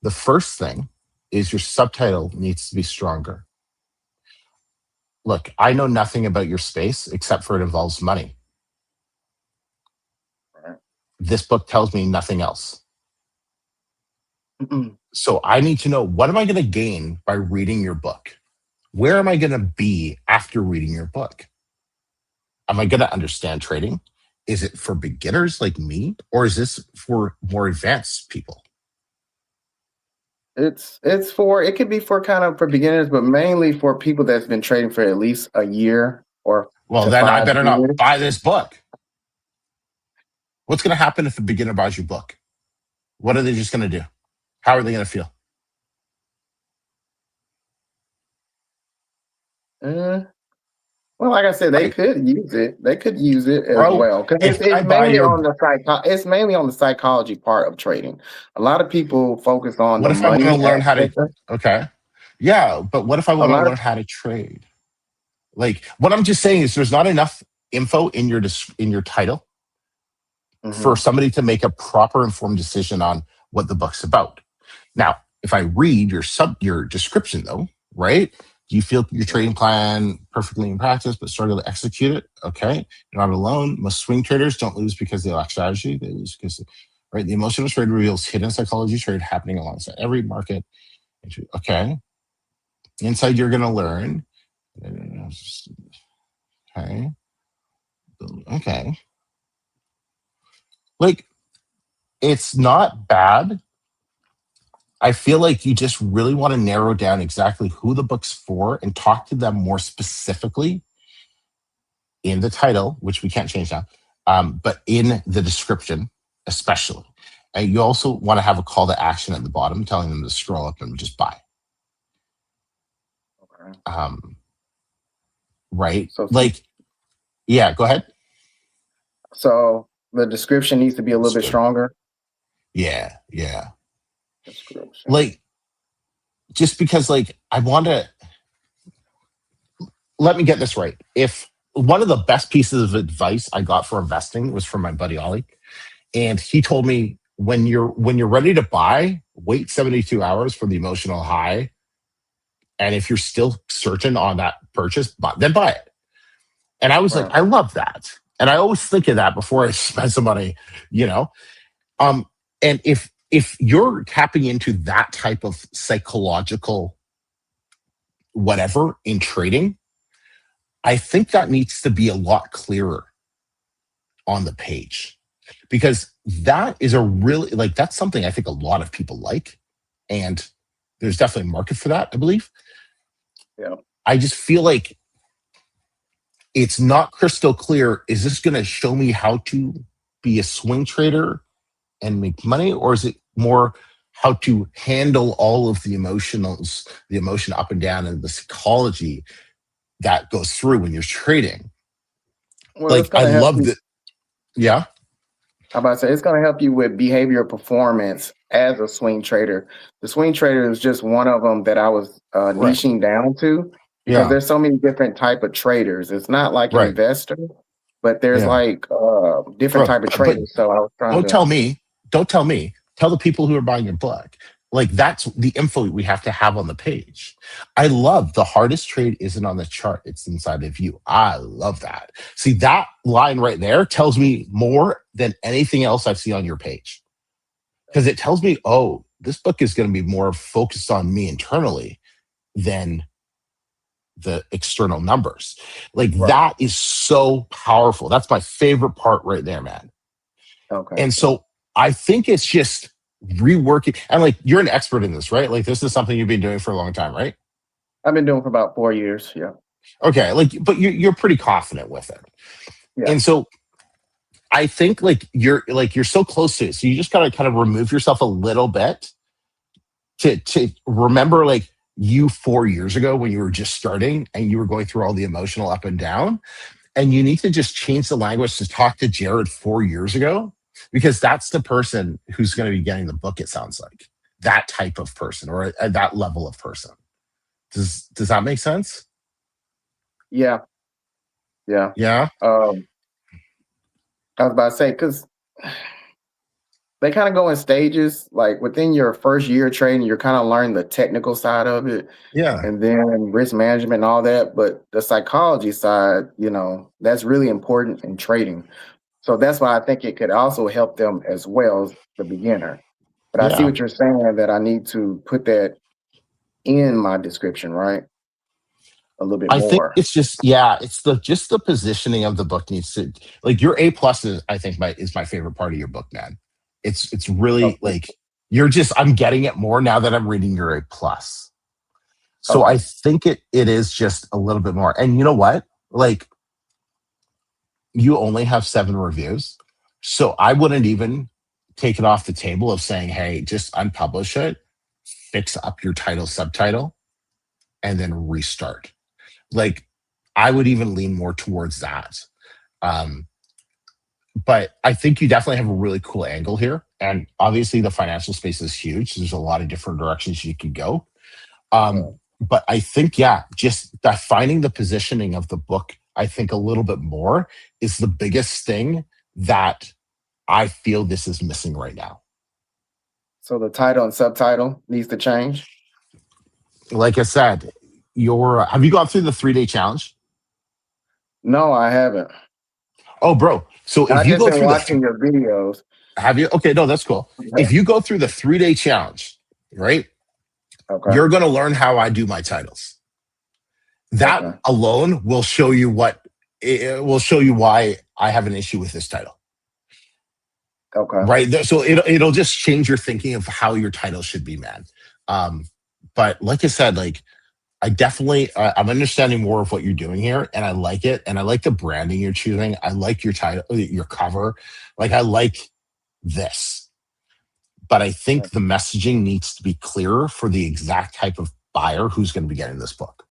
The first thing is your subtitle needs to be stronger. Look, I know nothing about your space except for it involves money. Right. This book tells me nothing else. Mm-mm. So I need to know, what am I going to gain by reading your book? Where am I going to be after reading your book? Am I going to understand trading? Is it for beginners like me, or is this for more advanced people? It's for it could be for kind of for beginners, but mainly for people that's been trading for at least a year or Well, to then I five better not years. buy this book. What's going to happen if a beginner buys your book? What are they just going to do? How are they going to feel? Uh, well, like I said, they Right, could use it. They could use it as bro. well because If I it's buy mainly your, on the it's mainly on the psychology part of trading. A lot of people focus on what the if I want to money learn how to? aspect. Okay, yeah, but what if I A want to lot of learn how to trade? Like, what I'm just saying is, there's not enough info in your title for mhm. somebody to make a proper informed decision on what the book's about. Now, if I read your description though, right? Do you feel your trading plan perfectly in practice but struggle to execute it? Okay. You're not alone. Most swing traders don't lose because they lack strategy. They lose because, right? The emotional trade reveals hidden psychology trade happening alongside every market. Okay. Inside you're gonna learn. Okay. Okay. Like, it's not bad. I feel like you just really want to narrow down exactly who the book's for and talk to them more specifically in the title, which we can't change now, but in the description, especially. And you also want to have a call to action at the bottom telling them to scroll up and just buy. Okay. Um, right? So Like, yeah, go ahead. so the description needs to be a little bit Sure. stronger. Yeah, yeah. Description. Like, just because, like, I want to, let me get this right. If one of the best pieces of advice I got for investing was from my buddy Ollie, and he told me, when you're ready to buy, wait 72 hours for the emotional high, and if you're still certain on that purchase, then buy it. And I was like, Right. I love that, and I always think of that before I spend some money, you know. Um, and if you're tapping into that type of psychological whatever in trading, I think that needs to be a lot clearer on the page, because that is a really, like, that's something I think a lot of people like, and there's definitely a market for that, I believe. Yeah. I just feel like it's not crystal clear. Is this going to show me how to be a swing trader and make money, or is it more how to handle all of the emotionals, the emotion up and down, and the psychology that goes through when you're trading? Well, it's Like, I gonna help love you. that. Yeah. How about to say it's going to help you with behavioral performance as a swing trader. The swing trader is just one of them that I was Right. niching down to because Yeah. there's so many different type of traders. It's not like an Right. investor, but there's Yeah. like different Bro, type of but traders. So I was trying don't to. tell me, don't tell me, tell the people who are buying your book. Like, that's the info we have to have on the page. I love the hardest trade isn't on the chart, it's inside of you. I love that. See, that line right there tells me more than anything else I see on your page, because it tells me, oh, this book is going to be more focused on me internally than the external numbers. Like, Right. that is so powerful. That's my favorite part right there, man. Okay. And so I think it's just reworking. And, like, you're an expert in this, right? Like, this is something you've been doing for a long time, right? I've been doing for about 4 years. Yeah. Okay. Like, but you're pretty confident with it. Yeah. And so I think, like, you're so close to it. So you just gotta kind of remove yourself a little bit to remember, like, you 4 years ago when you were just starting and you were going through all the emotional up and down. And you need to just change the language to talk to Jared 4 years ago, because that's the person who's going to be getting the book. It sounds like that type of person, or that level of person. Does that make sense? Yeah. Yeah. Yeah. Um, I was about to say because they kind of go in stages. Like within your first year of trading, you're kind of learning the technical side of it, Yeah. and then risk management and all that. But the psychology side, that's really important in trading. So that's why I think it could also help them as well as the beginner. But I see Yeah. what you're saying, that I need to put that in my description, right? A little bit I think more. it's just, yeah, it's the positioning of the book needs to, like, your A plus is, I think, my favorite part of your book, man. It's really Okay. like, you're just, I'm getting it more now that I'm reading your A plus. So I Okay. think it is just a little bit more. And you know what? Like, you only have 7 reviews. So I wouldn't even take it off the table of saying, hey, just unpublish it, fix up your title, subtitle, and then restart. Like, I would even lean more towards that. Um, but I think you definitely have a really cool angle here. And obviously, the financial space is huge. There's a lot of different directions you could go. Right. But I think, yeah, just defining the positioning of the book, I think a little bit more is the biggest thing that I feel this is missing right now. So the title and subtitle needs to change. Like I said, your have you gone through the 3 day challenge? No, I haven't. Oh, bro. So I if you just go been through watching your videos. have you? Okay, no, that's cool. If you go through the 3 day challenge, right, Okay. you're going to learn how I do my titles. That Okay. alone will show you it will show you why I have an issue with this title. Okay. Right. So it'll just change your thinking of how your title should be, man. Um, but like I said, like, I definitely I'm understanding more of what you're doing here, and I like it, and I like the branding you're choosing. I like your title, your cover. Like, I like this, but I think the messaging needs to be clearer for the exact type of buyer who's going to be getting this book.